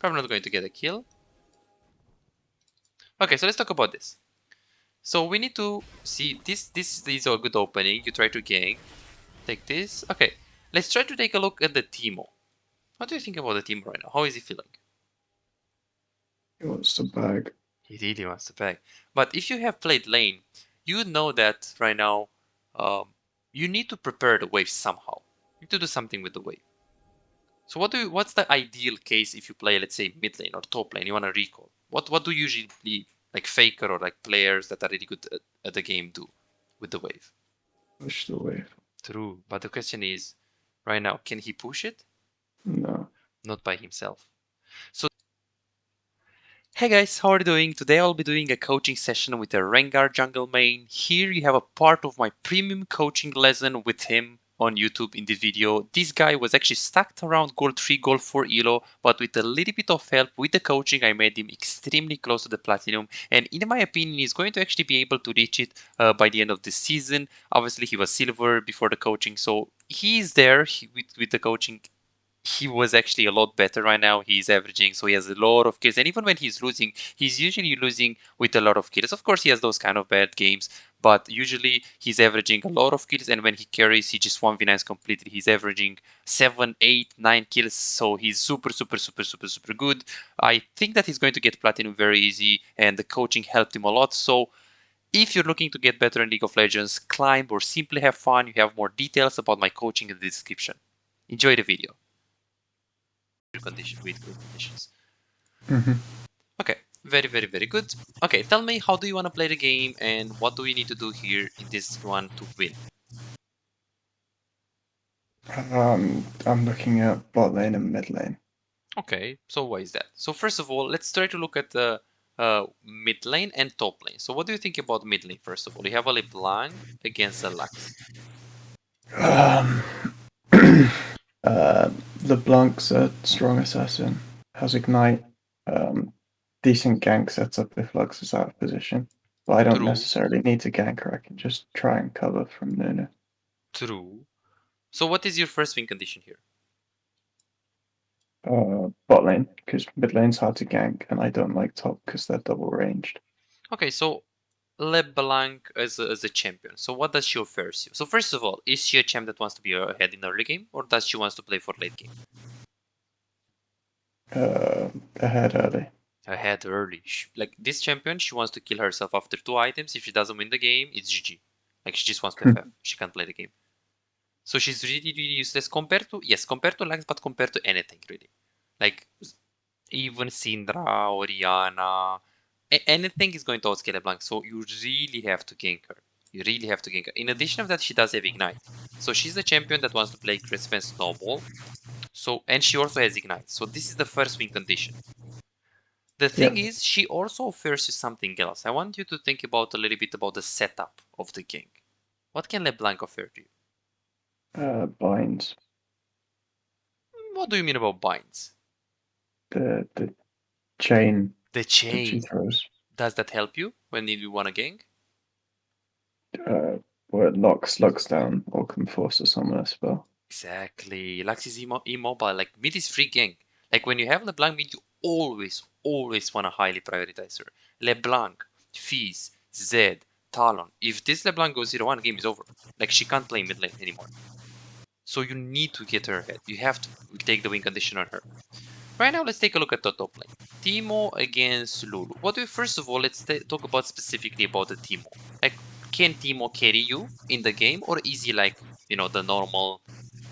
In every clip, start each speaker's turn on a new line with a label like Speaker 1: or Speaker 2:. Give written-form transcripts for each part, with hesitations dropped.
Speaker 1: Probably not going to get a kill. Okay, so let's talk about this. So we need to see this is a good opening. You try to gank. Take this. Okay, let's try to take a look at the Teemo. What do you think about the Teemo right now? How is he feeling?
Speaker 2: He wants to bag.
Speaker 1: He really wants to back. But if you have played lane, you know that right now you need to prepare the wave somehow. You need to do something with the wave. So what's the ideal case if you play, let's say, mid lane or top lane? You want to recall. What do usually like Faker or like players that are really good at the game do with the wave?
Speaker 2: Push the wave.
Speaker 1: True, but the question is, right now, can he push it?
Speaker 2: No.
Speaker 1: Not by himself. So, hey guys, how are you doing? Today I'll be doing a coaching session with a Rengar jungle main. Here you have a part of my premium coaching lesson with him on YouTube in this video. This guy was actually stuck around gold 3, gold 4 elo, but with a little bit of help with the coaching, I made him extremely close to the Platinum. And in my opinion, he's going to actually be able to reach it by the end of the season. Obviously, he was silver before the coaching, so he's there with the coaching. He was actually a lot better right now. He's averaging, so he has a lot of kills. And even when he's losing, he's usually losing with a lot of kills. Of course, he has those kind of bad games, but usually he's averaging a lot of kills. And when he carries, he just 1v9s completely. He's averaging 7, 8, 9 kills. So he's super good. I think that he's going to get Platinum very easy, and the coaching helped him a lot. So if you're looking to get better in League of Legends, climb, or simply have fun, you have more details about my coaching in the description. Enjoy the video. With good conditions. Okay, very good. Okay, tell me, how do you want to play the game and what do we need to do here in this one to win?
Speaker 2: I'm looking at bot lane and mid lane.
Speaker 1: Okay, so why is that? So first of all, let's try to look at the mid lane and top lane. So what do you think about mid lane first of all? You have a LeBlanc against a Lux.
Speaker 2: LeBlanc's a strong assassin. Has ignite. Decent gank setup if Lux is out of position. But I don't
Speaker 1: True,
Speaker 2: necessarily need to gank her. I can just try and cover from Nunu.
Speaker 1: true. So what is your first win condition here?
Speaker 2: Bot lane, because mid lane's hard to gank, and I don't like top because they're double ranged.
Speaker 1: Okay, so LeBlanc as a champion. So what does she offer you? So first of all, is she a champ that wants to be ahead in early game, or does she wants to play for late game?
Speaker 2: Ahead early.
Speaker 1: Ahead early. Like this champion, she wants to kill herself after 2 items. If she doesn't win the game, it's GG. Like she just wants to FF. She can't play the game. So she's really useless compared to Lux, but compared to anything really. Like even Syndra, Oriana, anything is going to outscale LeBlanc. So you really have to gank her. You really have to gank her. In addition of that, she does have Ignite. So she's the champion that wants to play aggressive and snowball. So and she also has Ignite. So this is the first win condition. The thing is, she also offers you something else. I want you to think about a little bit about the setup of the king. What can LeBlanc offer to you?
Speaker 2: Binds.
Speaker 1: What do you mean about binds?
Speaker 2: The chain
Speaker 1: The
Speaker 2: that she
Speaker 1: chain.
Speaker 2: throws.
Speaker 1: Does that help you when you want a gank?
Speaker 2: Where it locks down or can force a summon spell.
Speaker 1: Exactly. Lux is immobile. Like mid is free gank. Like when you have LeBlanc mid, you always want to highly prioritize her. LeBlanc, Fizz, Zed, Talon. If this LeBlanc goes 0-1, game is over. Like she can't play mid lane anymore. So you need to get her ahead. You have to take the win condition on her. Right now, let's take a look at the top lane. Teemo against Lulu. First of all, let's talk about specifically about the Teemo. Like, can Teemo carry you in the game, or is he like, the normal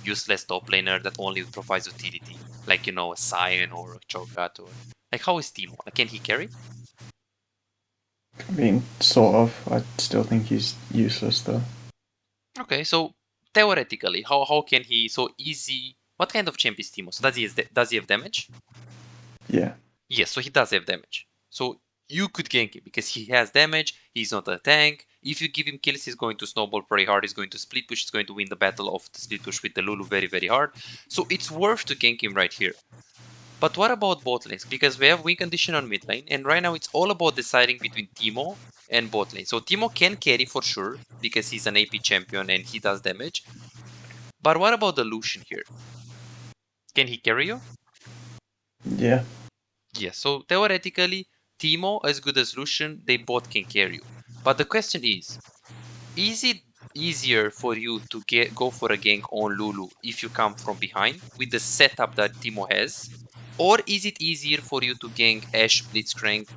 Speaker 1: useless top laner that only provides utility? Like, a Sion or a Cho'Gath, or like, how is Teemo? Like, can he carry?
Speaker 2: I mean, sort of. I still think he's useless though.
Speaker 1: Okay, so theoretically, how can he so easy? What kind of champ is Teemo? So does he have damage?
Speaker 2: Yeah.
Speaker 1: Yes, so he does have damage. So you could gank him because he has damage, he's not a tank. If you give him kills, he's going to snowball pretty hard, he's going to split push, he's going to win the battle of the split push with the Lulu very hard. So it's worth to gank him right here. But what about bot lanes? Because we have win condition on mid lane, and right now it's all about deciding between Teemo and bot lane. So Teemo can carry for sure, because he's an AP champion and he does damage. But what about the Lucian here? Can he carry you?
Speaker 2: Yeah.
Speaker 1: Yes, so theoretically, Teemo as good as Lucian, they both can carry you. But the question is it easier for you to go for a gank on Lulu if you come from behind with the setup that Teemo has? Or is it easier for you to gank Ashe Blitzcrank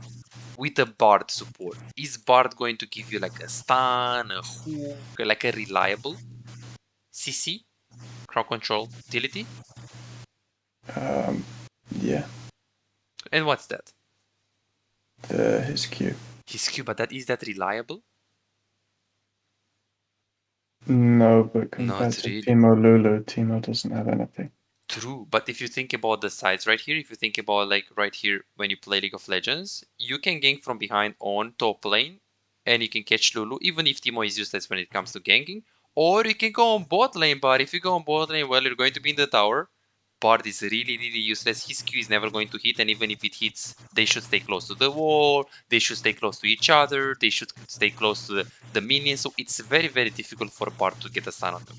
Speaker 1: with a Bard support? Is Bard going to give you like a stun, a hook, like a reliable CC, crowd control utility?
Speaker 2: Yeah,
Speaker 1: And what's that?
Speaker 2: his Q.
Speaker 1: His Q, but is that reliable?
Speaker 2: No, but compared
Speaker 1: Not
Speaker 2: to
Speaker 1: really.
Speaker 2: Teemo Lulu, Teemo doesn't have anything.
Speaker 1: True, but if you think about the sides right here, if you think about like right here when you play League of Legends, you can gank from behind on top lane and you can catch Lulu, even if Teemo is useless when it comes to ganking. Or you can go on bot lane, but if you go on bot lane, well, you're going to be in the tower. Bard is really, really useless. His Q is never going to hit, and even if it hits, they should stay close to the wall, they should stay close to each other, they should stay close to the minions, so it's very, very difficult for Bard to get a stun on them.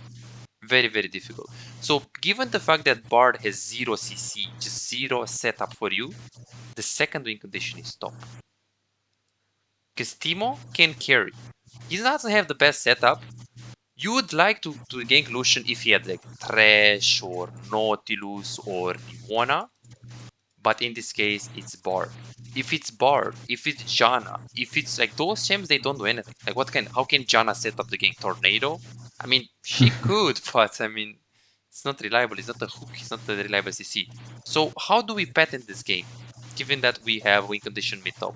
Speaker 1: Very, very difficult. So given the fact that Bard has 0 CC, just 0 setup for you, the second win condition is top. Because Teemo can carry. He doesn't have the best setup. You would like to gank Lucian if he had like Thresh or Nautilus or Nimona, but in this case it's Bard. If it's Bard, if it's Janna, if it's like those champs, they don't do anything. Like how can Janna set up the gank? Tornado? I mean, she could, but I mean, it's not reliable. It's not a hook. It's not a reliable CC. So how do we patent this game, given that we have win condition mid top?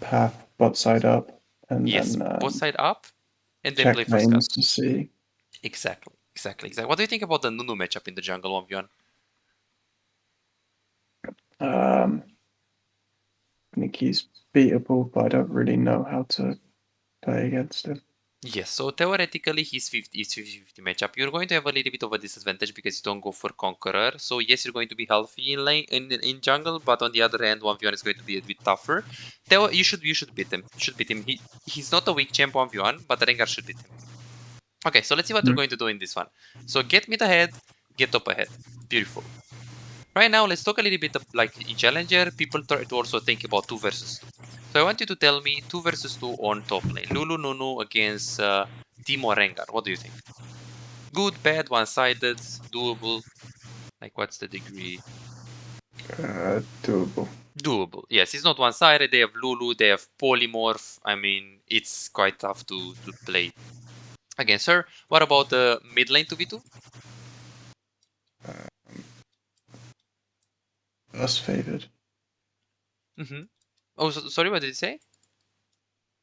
Speaker 2: Path bot side up, and
Speaker 1: Yes,
Speaker 2: then
Speaker 1: both side up, and then play
Speaker 2: check
Speaker 1: for scut.
Speaker 2: lanes to see.
Speaker 1: Exactly. What do you think about the Nunu matchup in the jungle 1v1?
Speaker 2: I think he's beatable, but I don't really know how to play against him.
Speaker 1: Yes, so theoretically he's 50-50 matchup. You're going to have a little bit of a disadvantage because you don't go for Conqueror. So yes, you're going to be healthy in lane in jungle, but on the other hand, 1v1 is going to be a bit tougher. You should beat him. Should beat him. He's not a weak champ 1v1, but Rengar should beat him. Okay, so let's see what we're going to do in this one. So get mid ahead, get top ahead. Beautiful. Right now, let's talk a little bit of, like in Challenger, people try to also think about 2 versus 2. So I want you to tell me 2 versus 2 on top lane. Lulu Nunu against Teemo Rengar. What do you think? Good, bad, one-sided, doable? Like what's the degree?
Speaker 2: Doable.
Speaker 1: Doable. Yes, it's not one-sided. They have Lulu, they have Polymorph. I mean, it's quite tough to play against her. What about the mid lane 2v2?
Speaker 2: Us favored.
Speaker 1: Oh, sorry, what did you say?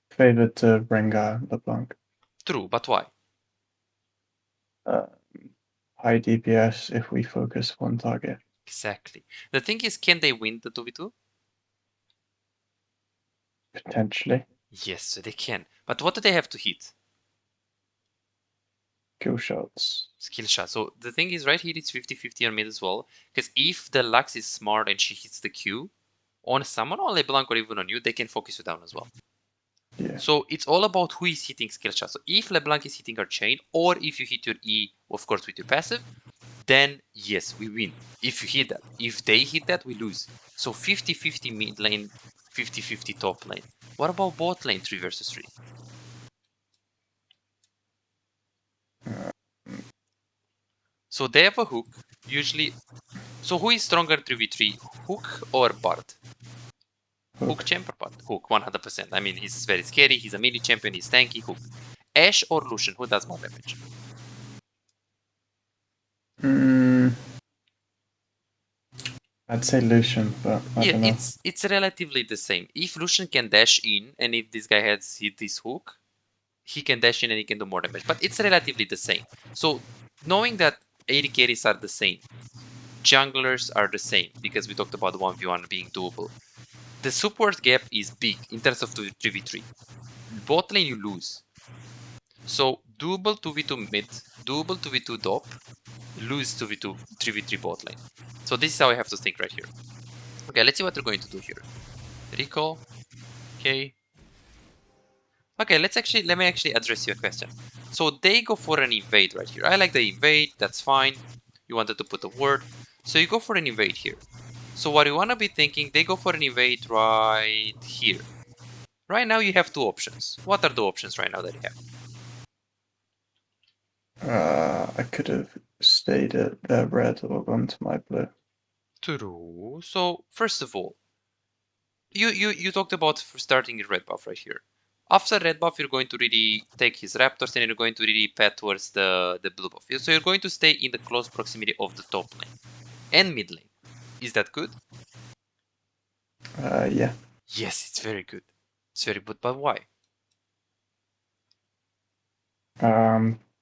Speaker 2: Favored to Rengar LeBlanc.
Speaker 1: True, but why?
Speaker 2: High DPS if we focus one target.
Speaker 1: Exactly. The thing is, can they win the 2v2?
Speaker 2: Potentially.
Speaker 1: Yes, they can. But what do they have to hit?
Speaker 2: Kill shots.
Speaker 1: Skill shot. So the thing is, right here, it's 50-50 on mid as well. Because if the Lux is smart and she hits the Q on someone, on LeBlanc or even on you, they can focus you down as well.
Speaker 2: Yeah.
Speaker 1: So it's all about who is hitting skill shots. So if LeBlanc is hitting our chain, or if you hit your E, of course, with your passive, then yes, we win. If you hit that. If they hit that, we lose. So 50-50 mid lane, 50-50 top lane. What about bot lane 3 versus 3? So they have a hook, usually. So who is stronger 3v3, Hook or Bard? Hook champ or Bard? Hook, 100%. I mean, he's very scary, he's a melee champion, he's tanky, Hook. Ashe or Lucian, who does more damage?
Speaker 2: I'd say Lucian, but I don't know.
Speaker 1: It's relatively the same. If Lucian can dash in, and if this guy has hit this hook, he can dash in and he can do more damage. But it's relatively the same. So knowing that AD carries are the same, junglers are the same, because we talked about 1v1 being doable. The support gap is big in terms of 3v3. Bot lane you lose. So doable 2v2 mid, doable 2v2 top, lose 2v2 3v3 bot lane. So this is how I have to think right here. Okay, let's see what they're going to do here. Recall. Okay. Okay, let me actually address your question. So they go for an invade right here. I like the invade, that's fine. You wanted to put a ward. So you go for an invade here. So what you want to be thinking, they go for an invade right here. Right now you have two options. What are the options right now that you have?
Speaker 2: I could have stayed at their red or gone to my blue.
Speaker 1: True. So first of all, you talked about starting your red buff right here. After red buff, you're going to really take his raptors and you're going to really pad towards the blue buff. So you're going to stay in the close proximity of the top lane and mid lane. Is that good?
Speaker 2: Yeah.
Speaker 1: Yes, it's very good. It's very good, but why?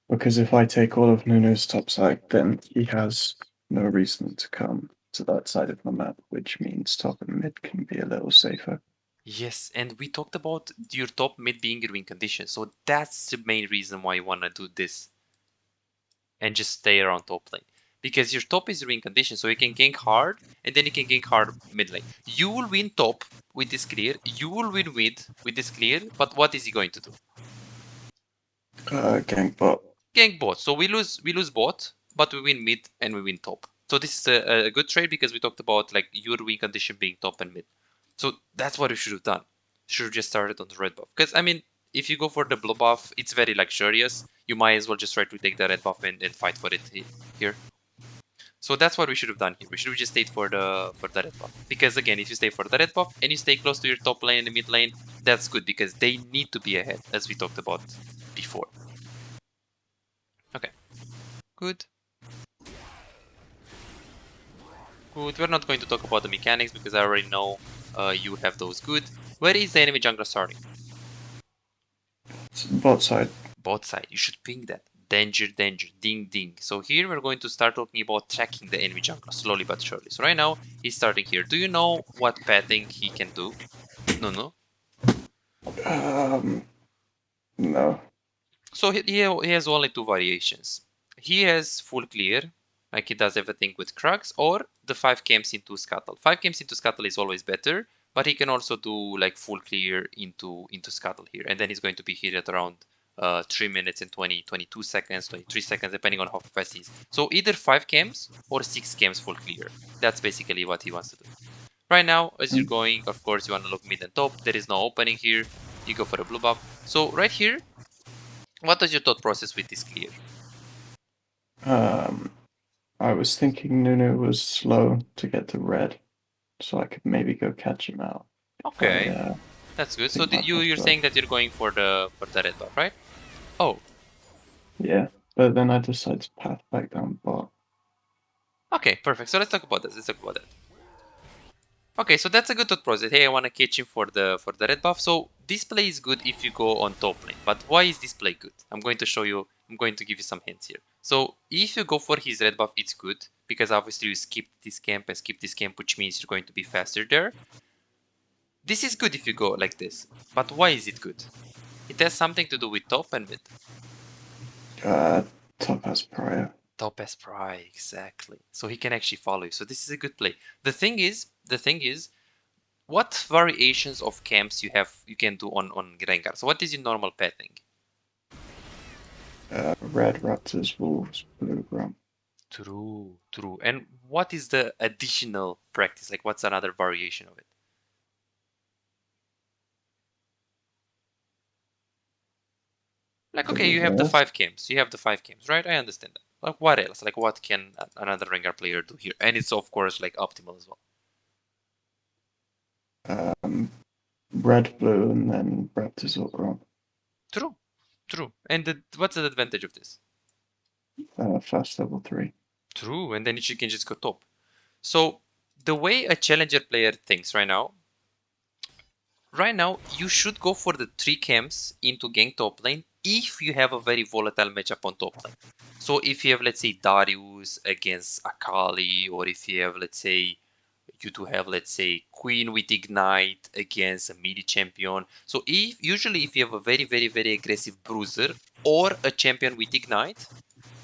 Speaker 2: Because if I take all of Nunu's top side, then he has no reason to come to that side of the map, which means top and mid can be a little safer.
Speaker 1: Yes, and we talked about your top mid being your win condition, so that's the main reason why you want to do this and just stay around top lane. Because your top is your win condition, so you can gank hard, and then you can gank hard mid lane. You will win top with this clear, you will win mid with this clear, but what is he going to do?
Speaker 2: Gank bot.
Speaker 1: Gank bot. So we lose bot, but we win mid and we win top. So this is a good trade because we talked about like your win condition being top and mid. So that's what we should have done. Should have just started on the red buff. Because I mean, if you go for the blue buff, it's very luxurious. You might as well just try to take the red buff and fight for it here. So that's what we should have done here. We should have just stayed for the red buff. Because again, if you stay for the red buff and you stay close to your top lane and the mid lane, that's good because they need to be ahead, as we talked about before. Okay. Good. Good. We're not going to talk about the mechanics because I already know you have those good. Where is the enemy jungler starting?
Speaker 2: Bot side.
Speaker 1: Bot side. You should ping that. Danger, danger, ding, ding. So here we're going to start talking about tracking the enemy jungler slowly but surely. So right now he's starting here. Do you know what pathing he can do? No.
Speaker 2: No.
Speaker 1: So he has only two variations. He has full clear, like he does everything with Krugs, or the 5 camps into Scuttle. 5 camps into Scuttle is always better, but he can also do like full clear into Scuttle here. And then he's going to be here at around 3 minutes and 22 seconds, 23 seconds, depending on how fast he is. So either 5 camps or 6 camps full clear. That's basically what he wants to do. Right now, as you're going, of course, you want to look mid and top. There is no opening here. You go for a blue buff. So right here, what was your thought process with this clear?
Speaker 2: I was thinking Nunu was slow to get to red, so I could maybe go catch him out.
Speaker 1: Okay, that's good. So you're saying that you're going for the red buff, right? Oh,
Speaker 2: yeah, but then I decided to path back down bot.
Speaker 1: okay, perfect. So let's talk about this. Let's talk about that. Okay, so that's a good thought process. Hey, I want to catch him for the red buff. So this play is good if you go on top lane. But why is this play good? I'm going to show you. I'm going to give you some hints here. So if you go for his red buff, it's good because obviously you skip this camp and skip this camp, which means you're going to be faster there. This is good if you go like this. But why is it good? It has something to do with top and mid.
Speaker 2: Top has prior.
Speaker 1: Top as pry, exactly. So he can actually follow you. So this is a good play. The thing is, what variations of camps you can do on Rengar? So what is your normal pathing?
Speaker 2: Red, Raptors, Wolves, Blue, Grump.
Speaker 1: True. And what is the additional practice? Like what's another variation of it? Like, okay, you have the 5 camps. You have the 5 camps, right? I understand that. Like, what else? Like, what can another Rengar player do here? And it's, of course, like, optimal as well.
Speaker 2: Red, Blue, and then Raptors or Grump.
Speaker 1: True. And what's the advantage of this?
Speaker 2: Fast level 3.
Speaker 1: True, and then you can just go top. So, the way a Challenger player thinks right now, you should go for the 3 camps into gank top lane if you have a very volatile matchup on top lane. So if you have, let's say, Darius against Akali, or if you have, let's say, Queen with Ignite against a midi champion. So usually if you have a very, very, very aggressive bruiser or a champion with Ignite,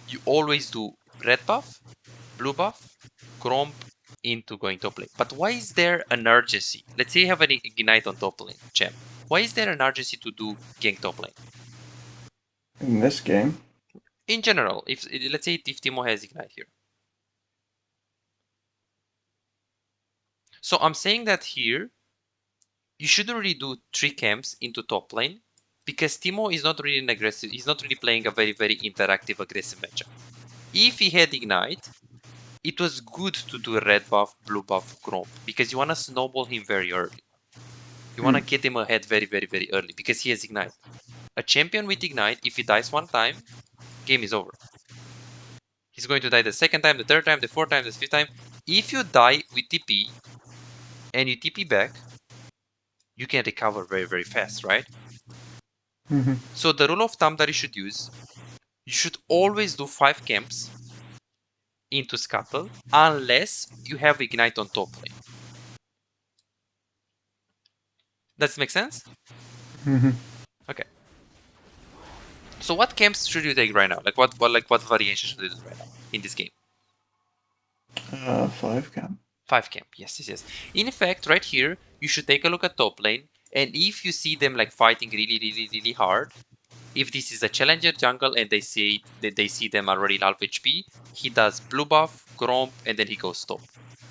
Speaker 1: you always do red buff, blue buff, Gromp, into going top lane. But why is there an urgency? Let's say you have an Ignite on top lane, champ. Why is there an urgency to do gank top lane?
Speaker 2: In this game?
Speaker 1: In general, let's say if Timo has Ignite here. So I'm saying that here, you shouldn't really do 3 camps into top lane, because Timo is not really an aggressive, he's not really playing a very, very interactive, aggressive matchup. If he had Ignite, it was good to do a red buff, blue buff, Gromp, because you want to snowball him very early. You want to get him ahead very, very, very early, because he has Ignite. A champion with Ignite, if he dies one time, game is over. He's going to die the second time, the third time, the fourth time, the fifth time. If you die with TP, and you TP back, you can recover very, very fast, right? So the rule of thumb that you should use, you should always do 5 camps into Scuttle, unless you have Ignite on top lane. Does it make sense? Okay. So what camps should you take right now? Like what variation should you do right now in this game?
Speaker 2: 5 camp.
Speaker 1: 5 camp. Yes. In fact, right here, you should take a look at top lane, and if you see them like fighting really hard, if this is a Challanger jungle and they see them already half HP, he does blue buff, Gromp, and then he goes top.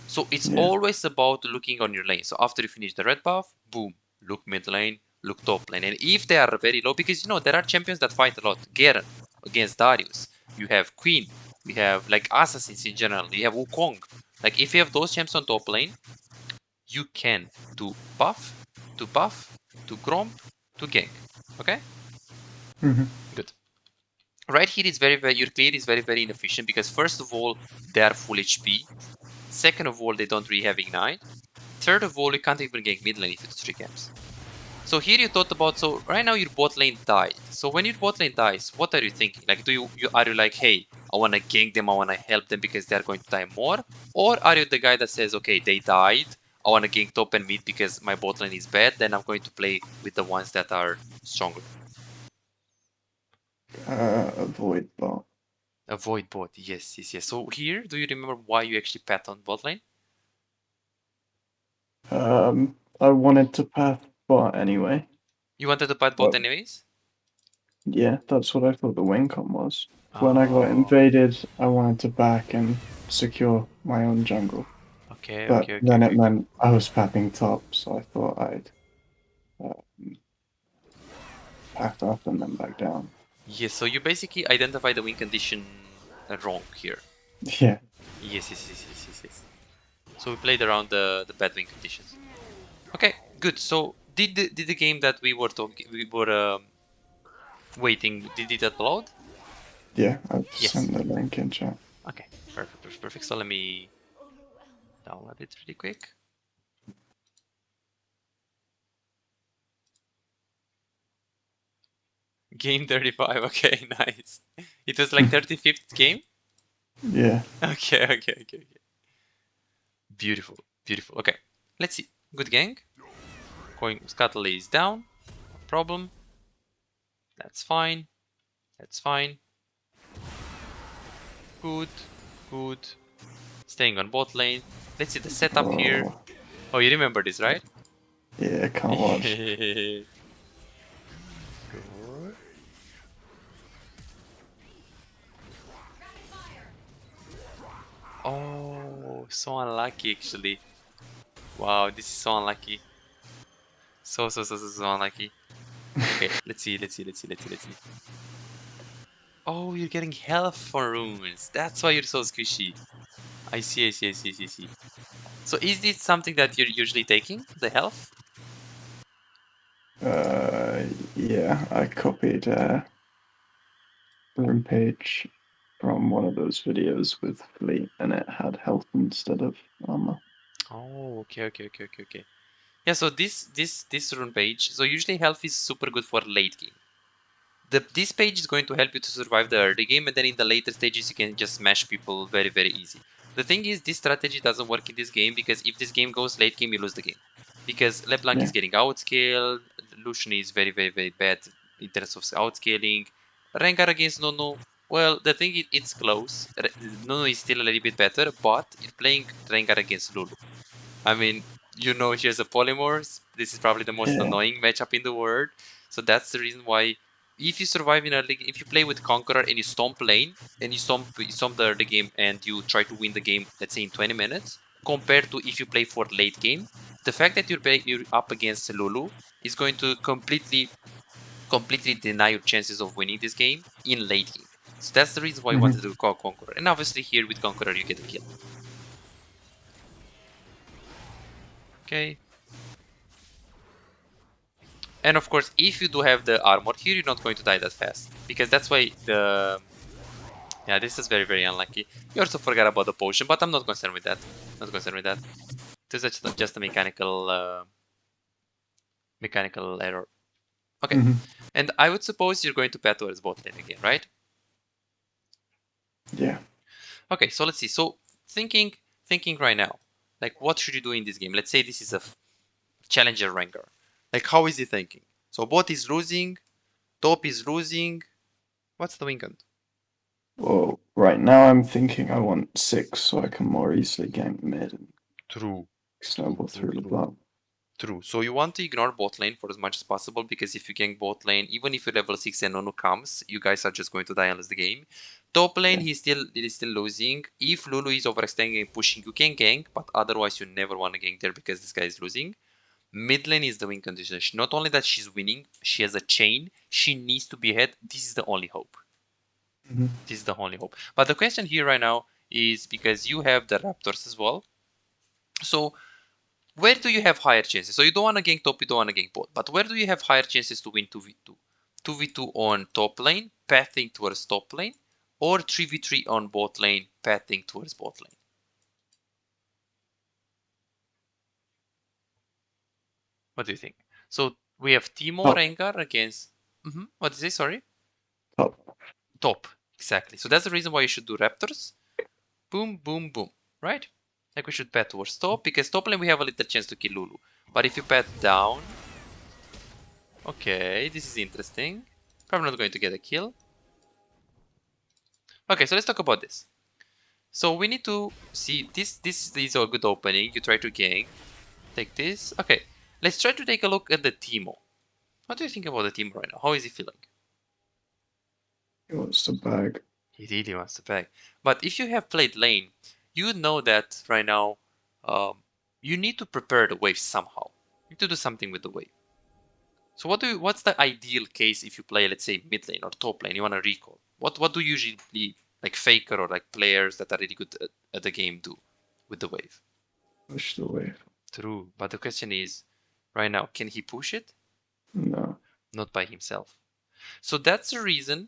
Speaker 1: So it's always about looking on your lane. So after you finish the red buff, boom, look mid lane, look top lane. And if they are very low, because you know there are champions that fight a lot. Garen against Darius. You have Queen. We have like assassins in general. You have Wukong. Like if you have those champs on top lane, you can do buff, to Gromp, to gank. Okay? Good. Right here is your clear is very inefficient, because first of all, they are full HP. Second of all, they don't really have Ignite. Third of all, you can't even gank mid lane if it's 3 camps. So here you thought about, so right now your bot lane died. So when your bot lane dies, what are you thinking? Like, are you like, hey, I want to gank them, I want to help them because they're going to die more? Or are you the guy that says, okay, they died, I want to gank top and mid because my bot lane is bad, then I'm going to play with the ones that are stronger?
Speaker 2: Avoid bot.
Speaker 1: Avoid bot, yes. So here, do you remember why you actually pat on bot lane?
Speaker 2: I wanted to path bot anyway.
Speaker 1: You wanted to pat bot anyways?
Speaker 2: Yeah, that's what I thought the win con was. When I got invaded, I wanted to back and secure my own jungle. But then it meant I was pathing top, so I thought I'd path up and then back down.
Speaker 1: Yes, so you basically identify the win condition wrong here.
Speaker 2: Yeah.
Speaker 1: Yes. So we played around the bad win conditions. Okay, good. So did the game that we were waiting, did it upload?
Speaker 2: Yeah, I've sent the link in chat.
Speaker 1: Okay, perfect. So let me download it really quick. Game 35, okay, nice. It was like 35th game?
Speaker 2: Yeah.
Speaker 1: Okay. Beautiful. Okay, let's see. Good gang. Scuttle is down. No problem. That's fine. Good. Staying on bot lane. Let's see the setup here. Oh, you remember this, right?
Speaker 2: Yeah, can't watch.
Speaker 1: Good. Oh, so unlucky actually. Wow, this is so unlucky. So unlucky. Okay, let's see. Oh, you're getting health for runes. That's why you're so squishy. I see. So is this something that you're usually taking, the health?
Speaker 2: Yeah, I copied rune page from one of those videos with Fleet, and it had health instead of armor.
Speaker 1: Oh, okay. Yeah, so this rune page, so usually health is super good for late game. This page is going to help you to survive the early game, and then in the later stages you can just smash people very easy. The thing is, this strategy doesn't work in this game, because if this game goes late game, you lose the game. Because LeBlanc is getting outscaled, Lucian is very bad in terms of outscaling. Rengar against Nono, well, the thing is, it's close. Nono is still a little bit better, but you're playing Rengar against Lulu. I mean, you know, here's a polymorph. This is probably the most annoying matchup in the world. So that's the reason why, if you survive in early, if you play with Conqueror and you stomp lane, and you stomp the early game, and you try to win the game, let's say in 20 minutes, compared to if you play for late game. The fact that you're up against Lulu is going to completely deny your chances of winning this game in late game. So that's the reason why I wanted to call Conqueror. And obviously here with Conqueror you get a kill. Okay. And of course, if you do have the armor here, you're not going to die that fast. Because that's why the... Yeah, this is very, very unlucky. You also forgot about the potion, but I'm not concerned with that. Not concerned with that. This is just a mechanical error. Okay. And I would suppose you're going to path towards bot lane again, right?
Speaker 2: Yeah.
Speaker 1: Okay, so let's see. So thinking right now, like what should you do in this game? Let's say this is a Challanger Rengar. Like how is he thinking? So bot is losing, top is losing. What's the win count?
Speaker 2: Well, right now I'm thinking I want 6 so I can more easily gank mid and snowball through the bot.
Speaker 1: True. So you want to ignore bot lane for as much as possible, because if you gank bot lane, even if you're level 6 and Nunu comes, you guys are just going to die and lose the game. Top lane, he's still losing. If Lulu is overextending and pushing, you can gank, but otherwise you never want to gank there because this guy is losing. Mid lane is the win condition. Not only that she's winning, she has a chain. She needs to be ahead. This is the only hope. This is the only hope. But the question here right now is because you have the Raptors as well. So where do you have higher chances? So you don't want to gank top, you don't want to gank bot. But where do you have higher chances to win 2v2? 2v2 on top lane, pathing towards top lane, or 3v3 on bot lane, pathing towards bot lane? What do you think? So we have Timo Rengar against... What is it? Sorry? Top. Exactly. So that's the reason why you should do Raptors. Boom, boom, boom. Right? Like we should path towards top, because top lane we have a little chance to kill Lulu. But if you path down... Okay, this is interesting. Probably not going to get a kill. Okay, so let's talk about this. So we need to see this is a good opening. You try to gank. Take this. Okay, let's try to take a look at the Timo. What do you think about the Timo right now? How is he feeling?
Speaker 2: He wants to bag.
Speaker 1: He really wants to bag. But if you have played lane, you know that right now you need to prepare the wave somehow. You need to do something with the wave. So what's the ideal case if you play, let's say, mid lane or top lane? You want to recall. What do usually like Faker or like players that are really good at the game do with the wave?
Speaker 2: Push the wave.
Speaker 1: True, but the question is, right now, can he push it?
Speaker 2: No.
Speaker 1: Not by himself. So that's the reason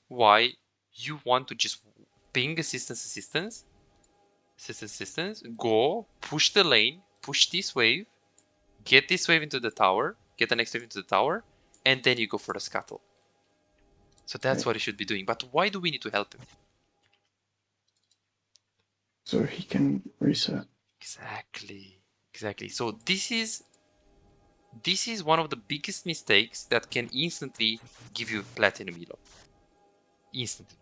Speaker 1: why you want to just ping assistance, go, push the lane, push this wave, get this wave into the tower, get the next wave into the tower, and then you go for the scuttle. So that's what he should be doing. But why do we need to help him?
Speaker 2: So he can reset.
Speaker 1: Exactly. So this is one of the biggest mistakes that can instantly give you Platinum elo. Instantly.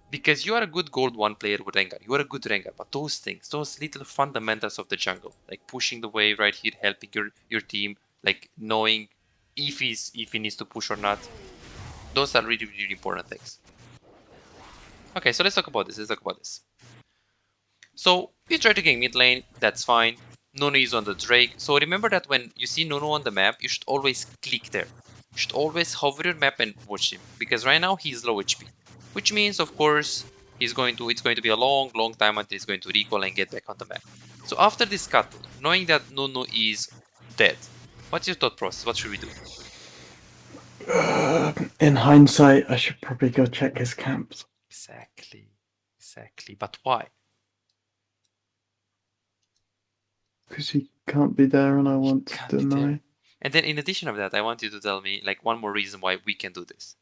Speaker 1: Because you are a good gold 1 player with Rengar. You are a good Rengar. But those things, those little fundamentals of the jungle, like pushing the wave right here, helping your team, like knowing if he needs to push or not, those are really, really important things. Okay, so let's talk about this. So you try to gank mid lane, that's fine. Nunu is on the Drake. So remember that when you see Nunu on the map, you should always click there. You should always hover your map and watch him. Because right now he's low HP. Which means, of course, it's going to be a long time until he's going to recall and get back on the map. So after this scuttle, knowing that Nunu is dead, what's your thought process? What should we do?
Speaker 2: In hindsight, I should probably go check his camps.
Speaker 1: Exactly. But why?
Speaker 2: Because he can't be there and I want to deny.
Speaker 1: And then in addition of that, I want you to tell me like one more reason why we can do this.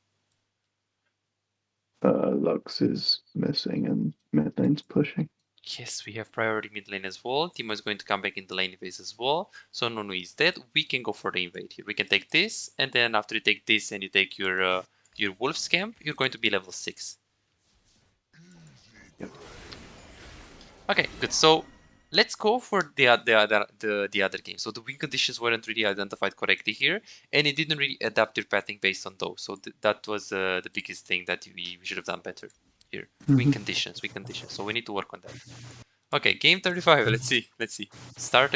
Speaker 2: Lux is missing and mid lane's pushing.
Speaker 1: Yes, we have priority mid lane as well. Timo is going to come back in the lane phase as well. So Nunu is dead. We can go for the invade here. We can take this, and then after you take this and you take your Wolf's Camp, you're going to be level 6.
Speaker 2: Yep.
Speaker 1: Okay, good. So let's go for the other game. So the win conditions weren't really identified correctly here, and it didn't really adapt your pathing based on those. So that was the biggest thing that we should have done better here. Win conditions. So we need to work on that. Okay, game 35. Let's see. Start